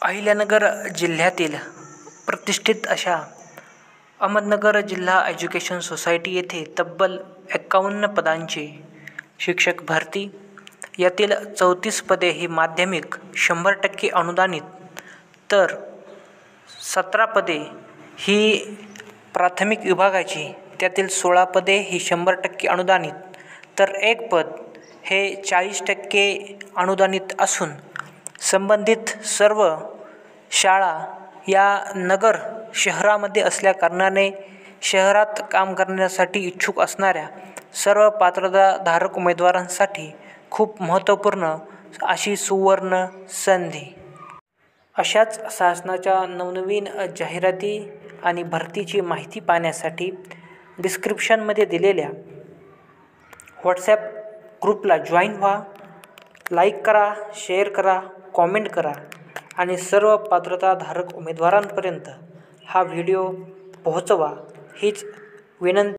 अहिल्यानगर जिल्ह्यातील प्रतिष्ठित अशा अहमदनगर जिल्हा एज्युकेशन सोसायटी येथे तब्बल 51 पदांची शिक्षक भरती. यातील 34 पदे ही माध्यमिक 100% अनुदानित, तर 17 पदे ही प्राथमिक विभागाची. त्यातील 16 पदे ही 100% अनुदानित, तर 1 पद हे 40% अनुदानित असून संबंधित सर्व शाळा या नगर शहरामध्ये असल्याकारणाने शहरात काम करण्यासाठी इच्छुक असणाऱ्या सर्व पात्रताधारक उमेदवारांसाठी खूप महत्त्वपूर्ण अशी सुवर्ण संधी. अशाच शासनाच्या नवनवीन जाहिराती आणि भरतीची माहिती पाहण्यासाठी डिस्क्रिप्शनमध्ये दिलेल्या व्हॉट्सॲप ग्रुपला जॉईन व्हा. लाईक करा, शेअर करा, कॉमेंट करा आणि सर्व पात्रताधारक उमेदवारांपर्यंत हा व्हिडिओ पोहोचवा हीच विनंती.